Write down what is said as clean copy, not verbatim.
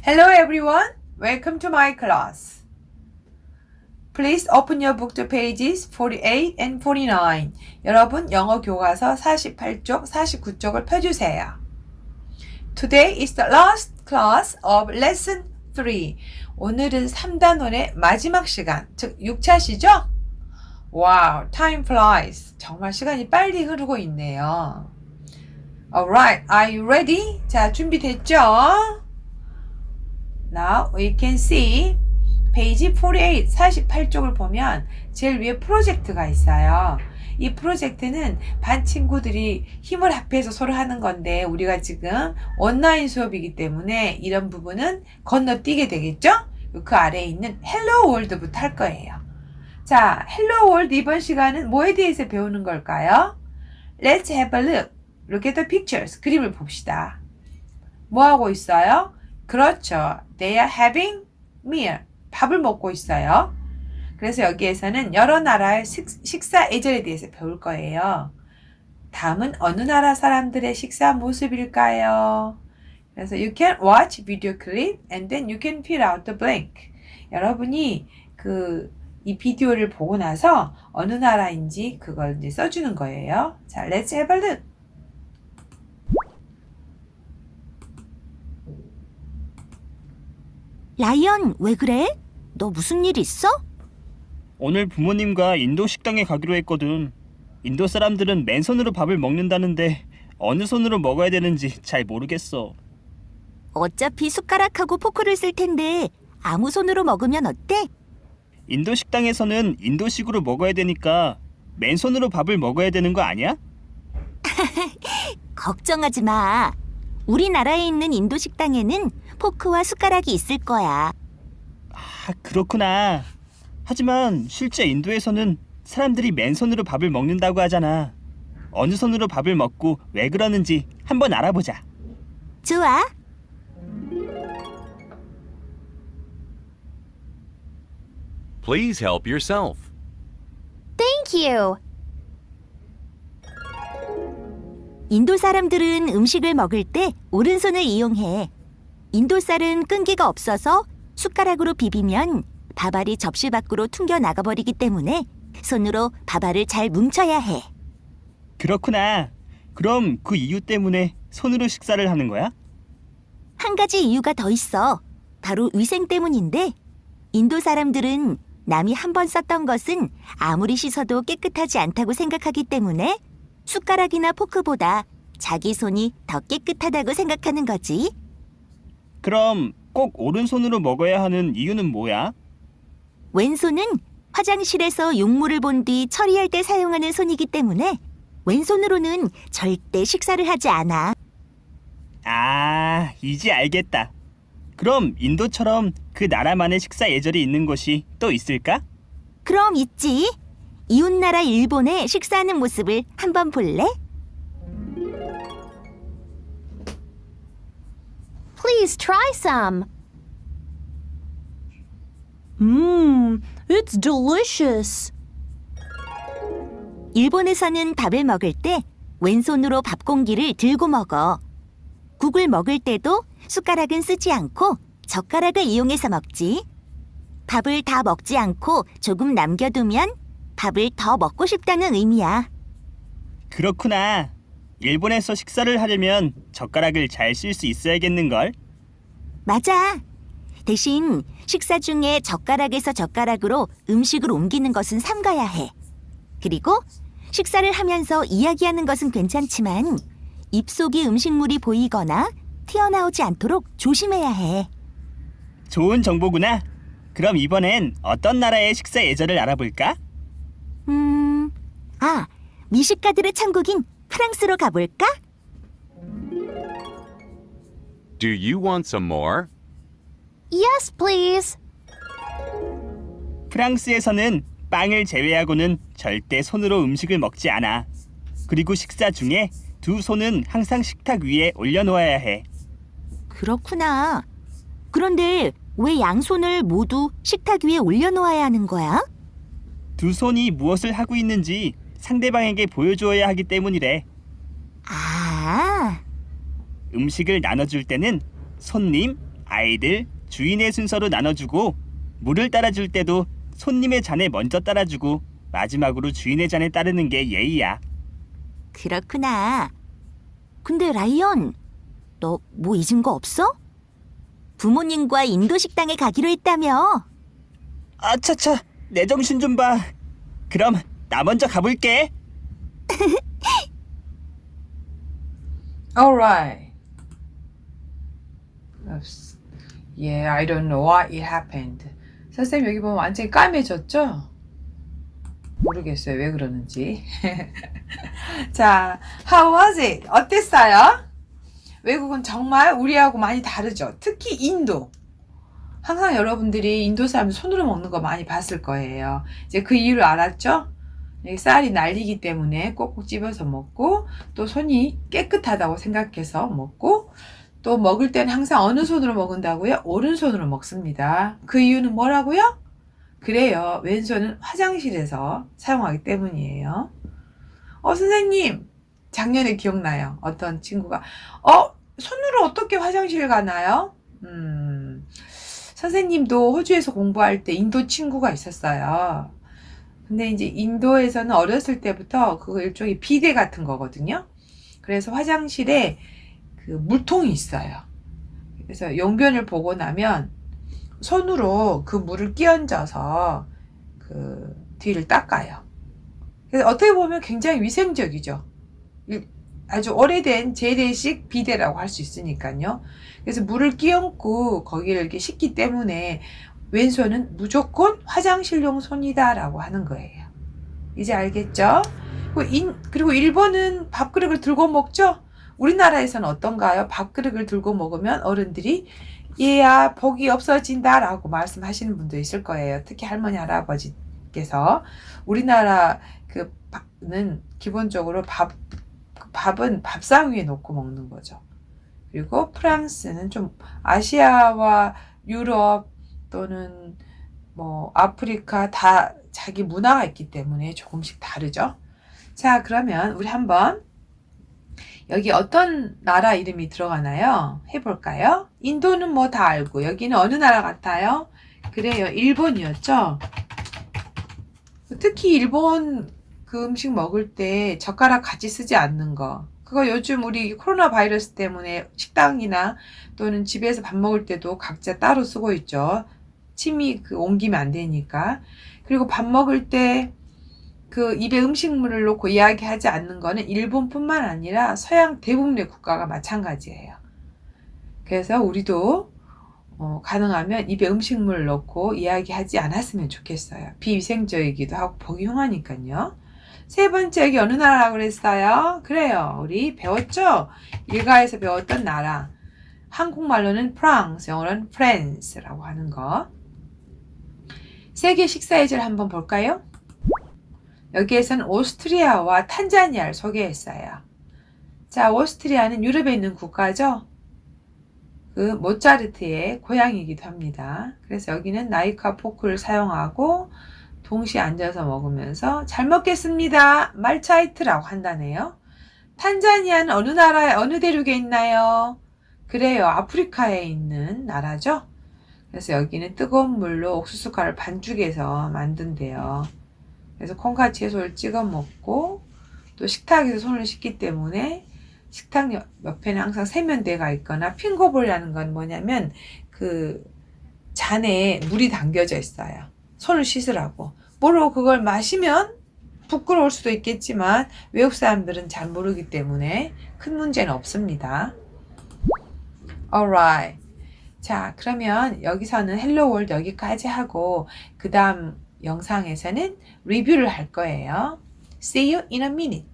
Hello everyone, welcome to my class. Please open your book to pages 48 and 49. 여러분 영어 교과서 48쪽, 49쪽을 펴주세요. Today is the last class of lesson 3. 오늘은 3단원의 마지막 시간, 즉 6차시죠? Wow, time flies. 정말 시간이 빨리 흐르고 있네요. Alright, are you ready? 자, 준비됐죠? Now we can see page 48, 48쪽을 보면 제일 위에 프로젝트가 있어요. 이 프로젝트는 반 친구들이 힘을 합해서 서로 하는 건데 우리가 지금 온라인 수업이기 때문에 이런 부분은 건너뛰게 되겠죠? 그 아래에 있는 Hello World부터 할 거예요. 자, Hello World 이번 시간은 뭐에 대해서 배우는 걸까요? Let's have a look. Look at the pictures. 그림을 봅시다. 뭐 하고 있어요? 그렇죠. They are having meal. 밥을 먹고 있어요. 그래서 여기에서는 여러 나라의 식사 예절에 대해서 배울 거예요. 다음은 어느 나라 사람들의 식사 모습일까요? 그래서 you can watch video clip and then you can fill out the blank. 여러분이 이 비디오를 보고 나서 어느 나라인지 그걸 이제 써주는 거예요. 자, let's have a look. 라이언, 왜 그래? 너 무슨 일 있어? 오늘 부모님과 인도 식당에 가기로 했거든. 인도 사람들은 맨손으로 밥을 먹는다는데 어느 손으로 먹어야 되는지 잘 모르겠어. 어차피 숟가락하고 포크를 쓸 텐데 아무 손으로 먹으면 어때? 인도 식당에서는 인도식으로 먹어야 되니까 맨손으로 밥을 먹어야 되는 거 아니야? 걱정하지 마. 우리나라에 있는 인도 식당에는 포크와 숟가락이 있을 거야. 아, 그렇구나. 하지만 실제 인도에서는 사람들이 맨손으로 밥을 먹는다고 하잖아. 어느 손으로 밥을 먹고 왜 그러는지 한번 알아보자. 좋아. Please help yourself. Thank you. 인도 사람들은 음식을 먹을 때 오른손을 이용해. 인도 쌀은 끈기가 없어서 숟가락으로 비비면 밥알이 접시 밖으로 튕겨 나가버리기 때문에 손으로 밥알을 잘 뭉쳐야 해. 그렇구나. 그럼 그 이유 때문에 손으로 식사를 하는 거야? 한 가지 이유가 더 있어. 바로 위생 때문인데 인도 사람들은 남이 한 번 썼던 것은 아무리 씻어도 깨끗하지 않다고 생각하기 때문에 숟가락이나 포크보다 자기 손이 더 깨끗하다고 생각하는 거지. 그럼 꼭 오른손으로 먹어야 하는 이유는 뭐야? 왼손은 화장실에서 용물을 본 뒤 처리할 때 사용하는 손이기 때문에 왼손으로는 절대 식사를 하지 않아. 아, 이제 알겠다. 그럼 인도처럼 그 나라만의 식사 예절이 있는 곳이 또 있을까? 그럼 있지. 이웃나라 일본의 식사하는 모습을 한번 볼래? Please try some. It's delicious. 일본에서는 밥을 먹을 때 왼손으로 밥 공기를 들고 먹어. 국을 먹을 때도 숟가락은 쓰지 않고 젓가락을 이용해서 먹지. 밥을 다 먹지 않고 조금 남겨두면 밥을 더 먹고 싶다는 의미야. 그렇구나. 일본에서 식사를 하려면 젓가락을 잘 쓸 수 있어야겠는걸? 맞아. 대신 식사 중에 젓가락에서 젓가락으로 음식을 옮기는 것은 삼가야 해. 그리고 식사를 하면서 이야기하는 것은 괜찮지만 입속에 음식물이 보이거나 튀어나오지 않도록 조심해야 해. 좋은 정보구나. 그럼 이번엔 어떤 나라의 식사 예절을 알아볼까? 미식가들의 천국인 프랑스로 가볼까? Do you want some more? Yes, please. 프랑스에서는 빵을 제외하고는 절대 손으로 음식을 먹지 않아. 그리고 식사 중에 두 손은 항상 식탁 위에 올려놓아야 해. 그렇구나. 그런데 왜 양손을 모두 식탁 위에 올려놓아야 하는 거야? 두 손이 무엇을 하고 있는지 상대방에게 보여주어야 하기 때문이래. 아, 음식을 나눠줄 때는 손님, 아이들 주인의 순서로 나눠주고 물을 따라줄 때도 손님의 잔에 먼저 따라주고 마지막으로 주인의 잔에 따르는 게 예의야. 그렇구나. 근데 라이언, 너 뭐 잊은 거 없어? 부모님과 인도 식당에 가기로 했다며. 아차차, 내 정신 좀 봐. 그럼 나 먼저 가볼게. Alright. Yeah, I don't know why it happened. 선생님 여기 보면 완전히 까매졌죠? 모르겠어요. 왜 그러는지. 자, how was it? 어땠어요? 외국은 정말 우리하고 많이 다르죠. 특히 인도. 항상 여러분들이 인도 사람 손으로 먹는 거 많이 봤을 거예요. 이제 그 이유를 알았죠? 쌀이 날리기 때문에 꼭꼭 집어서 먹고 또 손이 깨끗하다고 생각해서 먹고 또 먹을 때는 항상 어느 손으로 먹는다고요? 오른손으로 먹습니다. 그 이유는 뭐라고요? 그래요. 왼손은 화장실에서 사용하기 때문이에요. 선생님, 작년에 기억나요. 어떤 친구가 손으로 어떻게 화장실 가나요? 선생님도 호주에서 공부할 때 인도 친구가 있었어요. 근데 이제 인도에서는 어렸을 때부터 그거 일종의 비데 같은 거거든요. 그래서 화장실에 그 물통이 있어요. 그래서 용변을 보고 나면 손으로 그 물을 끼얹어서 그 뒤를 닦아요. 그래서 어떻게 보면 굉장히 위생적이죠. 아주 오래된 재래식 비데라고 할 수 있으니까요. 그래서 물을 끼얹고 거기를 이렇게 씻기 때문에 왼손은 무조건 화장실용 손이다 라고 하는 거예요. 이제 알겠죠? 그리고 일본은 밥그릇을 들고 먹죠? 우리나라에서는 어떤가요? 밥그릇을 들고 먹으면 어른들이 얘야 복이 없어진다 라고 말씀하시는 분도 있을 거예요. 특히 할머니 할아버지께서. 우리나라 는 기본적으로 밥은 밥상 위에 놓고 먹는 거죠. 그리고 프랑스는 좀 아시아와 유럽 또는 뭐 아프리카 다 자기 문화가 있기 때문에 조금씩 다르죠. 자, 그러면 우리 한번 여기 어떤 나라 이름이 들어가나요? 해볼까요? 인도는 뭐 다 알고 여기는 어느 나라 같아요? 그래요. 일본이었죠. 특히 일본 그 음식 먹을 때 젓가락 같이 쓰지 않는 거. 그거 요즘 우리 코로나 바이러스 때문에 식당이나 또는 집에서 밥 먹을 때도 각자 따로 쓰고 있죠. 침이 옮기면 안 되니까. 그리고 밥 먹을 때 그 입에 음식물을 놓고 이야기하지 않는 거는 일본뿐만 아니라 서양 대부분의 국가가 마찬가지예요. 그래서 우리도 가능하면 입에 음식물을 넣고 이야기하지 않았으면 좋겠어요. 비위생적이기도 하고 보기 흉하니까요. 세 번째, 여기 어느 나라라고 그랬어요? 그래요. 우리 배웠죠? 일가에서 배웠던 나라. 한국말로는 프랑스, 영어로는 프랑스라고 하는 거. 세계 식사 예제를 한번 볼까요? 여기에서는 오스트리아와 탄자니아를 소개했어요. 자, 오스트리아는 유럽에 있는 국가죠? 그 모차르트의 고향이기도 합니다. 그래서 여기는 나이프와 포크를 사용하고 동시에 앉아서 먹으면서 잘 먹겠습니다. 말차이트라고 한다네요. 탄자니아는 어느 나라에 어느 대륙에 있나요? 그래요. 아프리카에 있는 나라죠. 그래서 여기는 뜨거운 물로 옥수수가루를 반죽해서 만든대요. 그래서 콩과 채소를 찍어 먹고 또 식탁에서 손을 씻기 때문에 식탁 옆에는 항상 세면대가 있거나 핑거볼이라는 건 뭐냐면 그 잔에 물이 담겨져 있어요. 손을 씻으라고. 모르고 그걸 마시면 부끄러울 수도 있겠지만 외국 사람들은 잘 모르기 때문에 큰 문제는 없습니다. Alright. 자, 그러면 여기서는 헬로 월드 여기까지 하고 그 다음 영상에서는 리뷰를 할 거예요. See you in a minute.